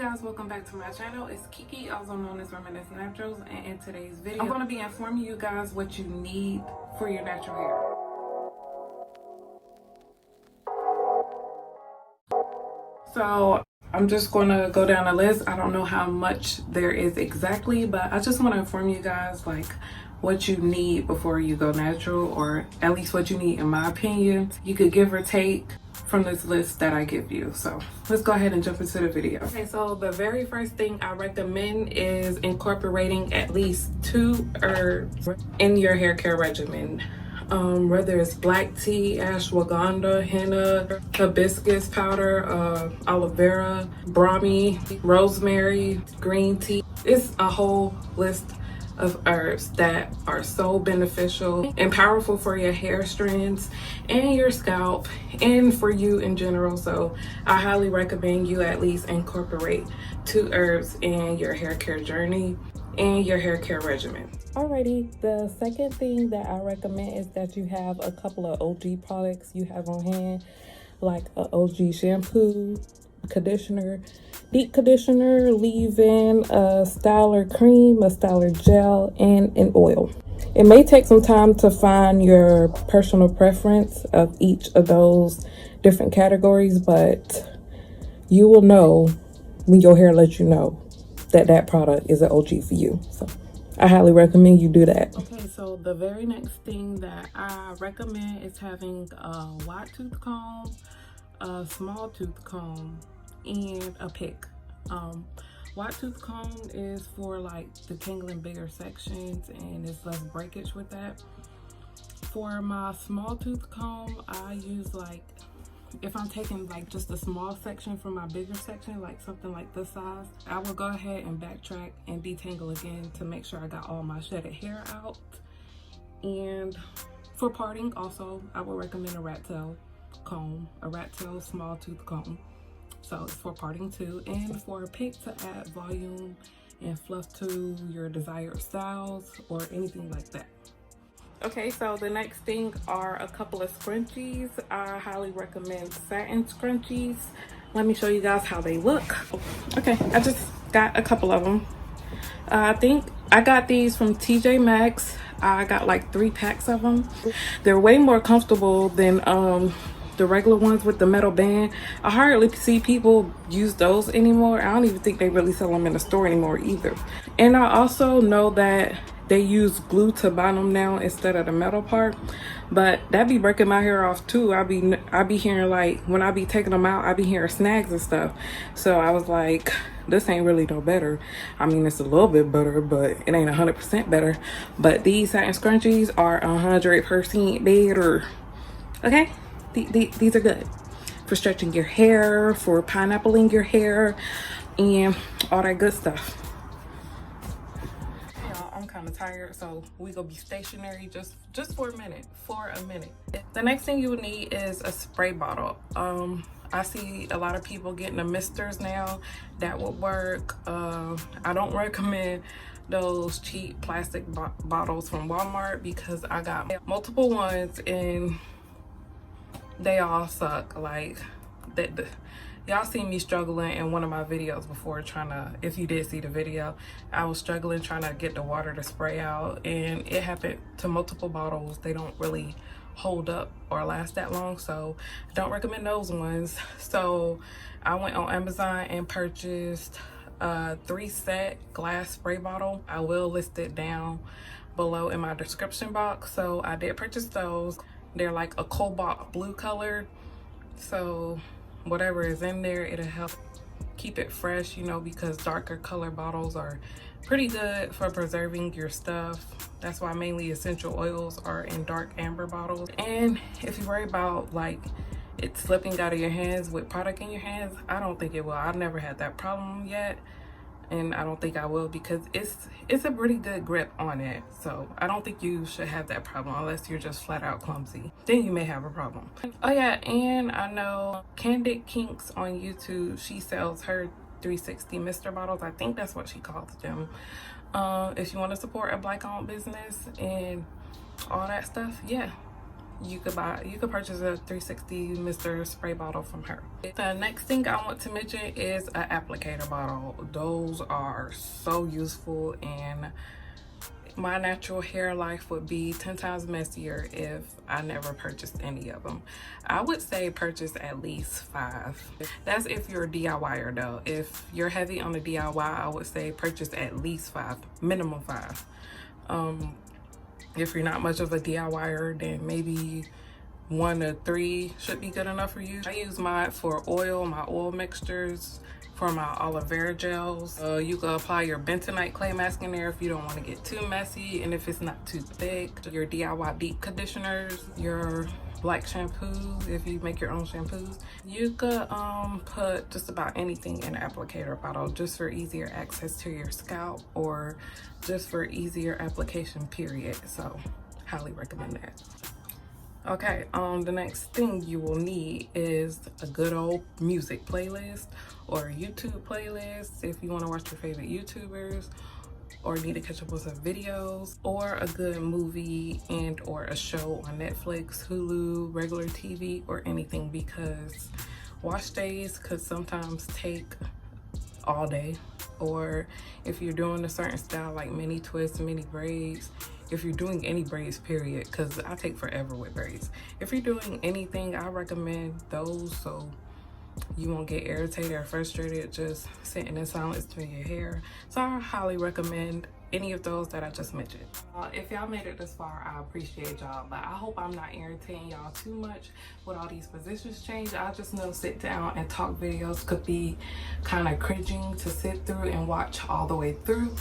guys, welcome back to my channel. It's Kiki, also known as ReminisceNaturals, and in today's video I'm going to be informing you guys what you need for your natural hair. So I'm just going to go down the list. I don't know how much there is exactly, but I just want to inform you guys like what you need before you go natural, or at least what you need in my opinion. You could give or take from this list that I give you. So let's go ahead and jump into the video. Okay, so the very first thing I recommend is incorporating at least 2 herbs in your hair care regimen. Whether it's black tea, ashwagandha, henna, hibiscus powder, aloe vera, brahmi, rosemary, green tea. It's a whole list of herbs that are so beneficial and powerful for your hair strands and your scalp and for you in general. So I highly recommend you at least incorporate 2 herbs in your hair care journey and your hair care regimen. Alrighty, the second thing that I recommend is that you have a couple of OG products you have on hand, like an OG shampoo, conditioner, deep conditioner, leave-in, a styler cream, a styler gel, and an oil. It may take some time to find your personal preference of each of those different categories, but you will know when your hair lets you know that that product is an OG for you. So I highly recommend you do that. Okay, so the very next thing that I recommend is having a wide tooth comb, a small tooth comb, and a pick. Wide tooth comb is for like detangling bigger sections and it's less breakage with that. For my small tooth comb, I use like, if I'm taking like just a small section from my bigger section, like something like this size, I will go ahead and backtrack and detangle again to make sure I got all my shedded hair out. And for parting also, I would recommend a rat tail comb, a rat tail small tooth comb. So it's for parting too, and for a pick to add volume and fluff to your desired styles or anything like that. Okay, so the next thing are a couple of scrunchies. I highly recommend satin scrunchies. Let me show you guys how they look. Okay, I just got a couple of them. I think I got these from TJ Maxx. I got like 3 packs of them. They're way more comfortable than the regular ones with the metal band. I hardly see people use those anymore. I don't even think they really sell them in the store anymore either. And I also know that they use glue to bind them now instead of the metal part, but that be breaking my hair off too. I be hearing, like, when I be taking them out, I be hearing snags and stuff. So I was like, this ain't really no better. I mean, it's a little bit better, but it ain't 100% better. But these satin scrunchies are 100% better. Okay, these are good for stretching your hair, for pineappling your hair, and all that good stuff. I'm kind of tired, so we gonna be stationary just for a minute. The next thing you will need is a spray bottle. I see a lot of people getting the misters now. That would work. I don't recommend those cheap plastic bottles from Walmart because I got multiple ones and they all suck. Like y'all seen me struggling in one of my videos before trying to, if you did see the video, I was struggling trying to get the water to spray out, and it happened to multiple bottles. They don't really hold up or last that long, so I don't recommend those ones. So I went on Amazon and purchased a 3-set glass spray bottle. I will list it down below in my description box. So I did purchase those. They're like a cobalt blue color, so whatever is in there, it'll help keep it fresh, you know, because darker color bottles are pretty good for preserving your stuff. That's why mainly essential oils are in dark amber bottles. And if you worry about like it slipping out of your hands with product in your hands, I don't think it will. I've never had that problem yet, and I don't think I will because it's a pretty good grip on it. So I don't think you should have that problem unless you're just flat out clumsy. Then you may have a problem. Oh yeah, and I know Candid Kinks on YouTube, she sells her 360 mister bottles. I think that's what she calls them. If you want to support a black owned business and all that stuff, yeah, you could purchase a 360 Mr. Spray bottle from her. The next thing I want to mention is an applicator bottle. Those are so useful, and my natural hair life would be 10 times messier if I never purchased any of them. I would say purchase at least 5. That's if you're a DIYer though. If you're heavy on the DIY, I would say purchase at least 5, minimum 5. If you're not much of a DIYer, then maybe 1 to 3 should be good enough for you. I use mine for oil, my oil mixtures, for my aloe vera gels. You can apply your bentonite clay mask in there if you don't want to get too messy, and if it's not too thick. Your DIY deep conditioners, your black shampoo, if you make your own shampoos. You could put just about anything in an applicator bottle just for easier access to your scalp, or just for easier application period. So highly recommend that. Okay, the next thing you will need is a good old music playlist or a YouTube playlist if you want to watch your favorite YouTubers, or need to catch up with some videos, or a good movie and or a show on Netflix, Hulu, regular TV, or anything, because wash days could sometimes take all day. Or if you're doing a certain style like mini twists, mini braids, if you're doing any braids period, because I take forever with braids. If you're doing anything, I recommend those so you won't get irritated or frustrated just sitting in silence doing your hair. So I highly recommend any of those that I just mentioned. If y'all made it this far, I appreciate y'all, but I hope I'm not irritating y'all too much with all these positions change. I just know sit down and talk videos could be kind of cringing to sit through and watch all the way through,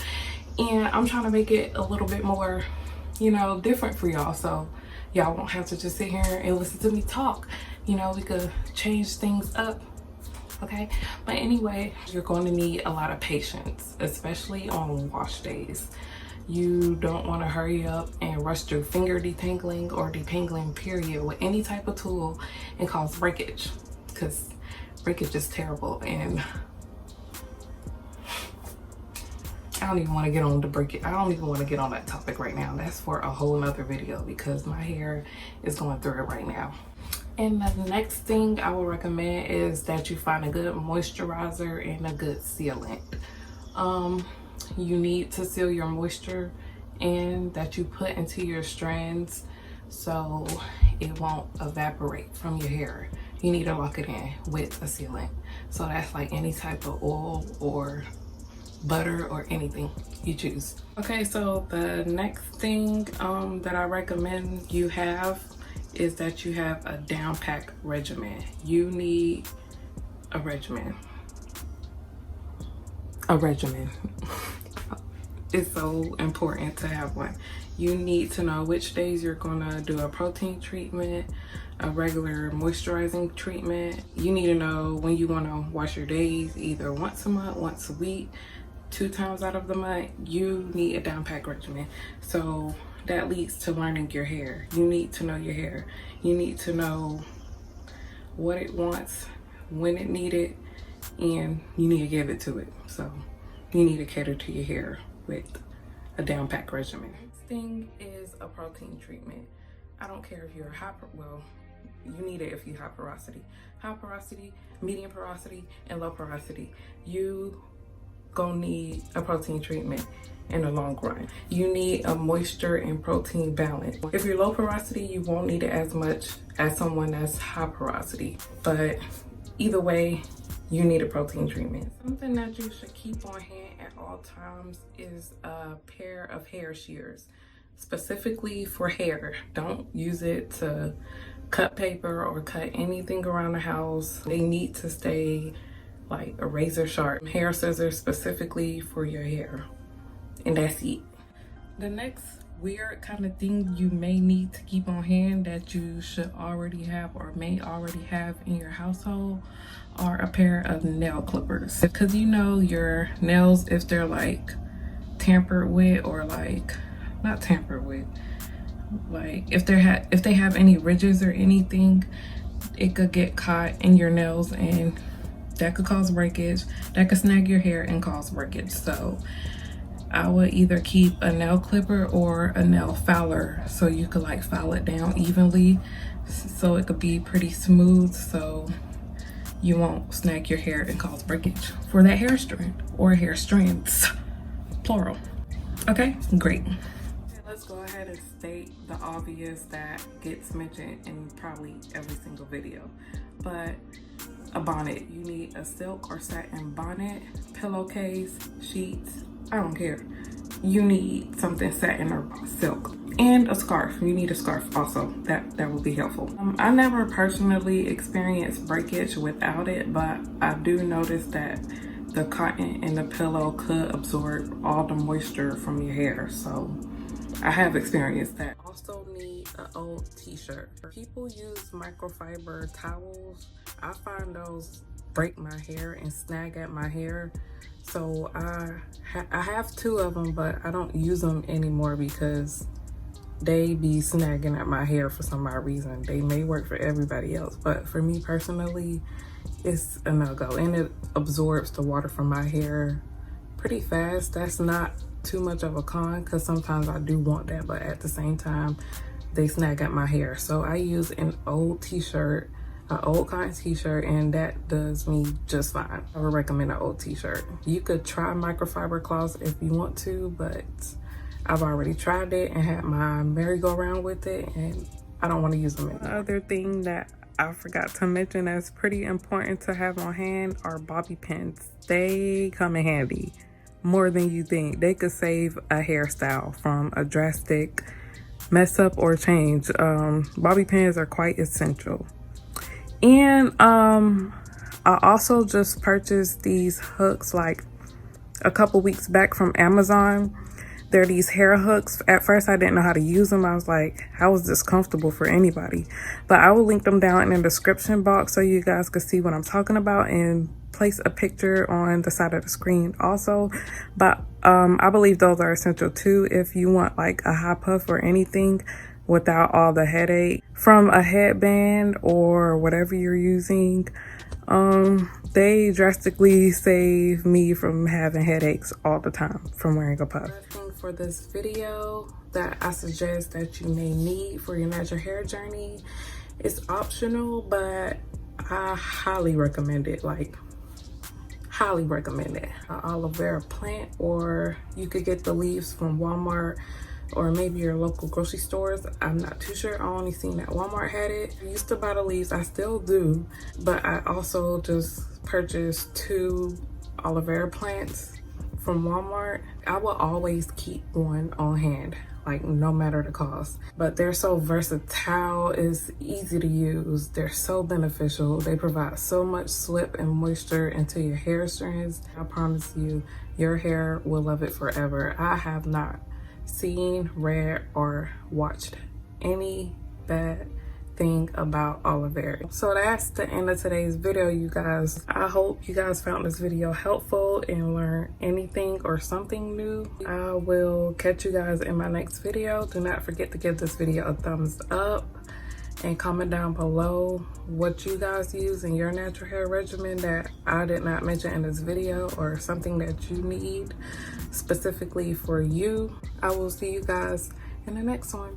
and I'm trying to make it a little bit more, you know, different for y'all, so y'all won't have to just sit here and listen to me talk. You know, we could change things up. Okay, but anyway, you're going to need a lot of patience, especially on wash days. You don't want to hurry up and rush through finger detangling or detangling period with any type of tool and cause breakage, because breakage is terrible. And I don't even want to get on the breakage. I don't even want to get on that topic right now. That's for a whole nother video, because my hair is going through it right now. And the next thing I would recommend is that you find a good moisturizer and a good sealant. You need to seal your moisture and that you put into your strands so it won't evaporate from your hair. You need to lock it in with a sealant. So that's like any type of oil or butter or anything you choose. Okay, so the next thing that I recommend you have is that you have a down pack regimen. You need a regimen. It's so important to have one. You need to know which days you're gonna do a protein treatment, a regular moisturizing treatment. You need to know when you wanna wash your days, either once a month, once a week, 2 times out of the month. You need a down pack regimen. So that leads to learning your hair. You need to know your hair. You need to know what it wants, when it needs it, and you need to give it to it. So you need to cater to your hair with a down pack regimen. Next thing is a protein treatment. I don't care if you're well, you need it if you have porosity. High porosity, medium porosity, and low porosity. You gonna need a protein treatment in the long run. You need a moisture and protein balance. If you're low porosity, you won't need it as much as someone that's high porosity, but either way, you need a protein treatment. Something that you should keep on hand at all times is a pair of hair shears, specifically for hair. Don't use it to cut paper or cut anything around the house. They need to stay like a razor sharp. Hair scissors specifically for your hair, and that's it. The next weird kind of thing you may need to keep on hand that you should already have or may already have in your household are a pair of nail clippers, because you know your nails, if they're like tampered with, or like not tampered with, like if they have any ridges or anything, it could get caught in your nails and that could cause breakage. That could snag your hair and cause breakage. So I would either keep a nail clipper or a nail filer, so you could like file it down evenly so it could be pretty smooth, so you won't snag your hair and cause breakage for that hair strand or hair strands, plural. Okay, great. Let's go ahead and state the obvious that gets mentioned in probably every single video, but a bonnet. You need a silk or satin bonnet, pillowcase, sheets, I don't care. You need something satin or silk, and a scarf. You need a scarf also. That will be helpful. I never personally experienced breakage without it, but I do notice that the cotton in the pillow could absorb all the moisture from your hair, so I have experienced that. Also need an old t-shirt. People use microfiber towels. I find those break my hair and snag at my hair, so I have 2 of them, but I don't use them anymore because they be snagging at my hair for some odd reason. They may work for everybody else, but for me personally, it's a no-go, and it absorbs the water from my hair pretty fast. That's not too much of a con because sometimes I do want that, but at the same time they snag at my hair. So I use an old t-shirt, an old cotton t-shirt, and that does me just fine. I would recommend an old t-shirt. You could try microfiber cloths if you want to, but I've already tried it and had my merry-go-round with it, and I don't want to use them anymore. Another thing that I forgot to mention that's pretty important to have on hand are bobby pins. They come in handy more than you think. They could save a hairstyle from a drastic mess up or change. Bobby pins are quite essential. And I also just purchased these hooks like a couple weeks back from Amazon. They're these hair hooks. At first I didn't know how to use them. I was like, how is this comfortable for anybody? But I will link them down in the description box so you guys can see what I'm talking about, and place a picture on the side of the screen also. But I believe those are essential too if you want like a high puff or anything without all the headache from a headband or whatever you're using. They drastically save me from having headaches all the time from wearing a puff. For this video that I suggest that you may need for your natural hair journey, it's optional, but I highly recommend it. Like, highly recommend it. An aloe vera plant, or you could get the leaves from Walmart or maybe your local grocery stores. I'm not too sure. I only seen that Walmart had it. I used to buy the leaves, I still do, but I also just purchased 2 aloe vera plants from Walmart. I will always keep one on hand, like no matter the cost. But they're so versatile, it's easy to use, they're so beneficial. They provide so much slip and moisture into your hair strands. I promise you, your hair will love it forever. I have not seen, read, or watched any bad thing about aloe vera. So that's the end of today's video, you guys. I hope you guys found this video helpful and learned anything or something new. I will catch you guys in my next video. Do not forget to give this video a thumbs up and comment down below what you guys use in your natural hair regimen that I did not mention in this video, or something that you need specifically for you. I will see you guys in the next one.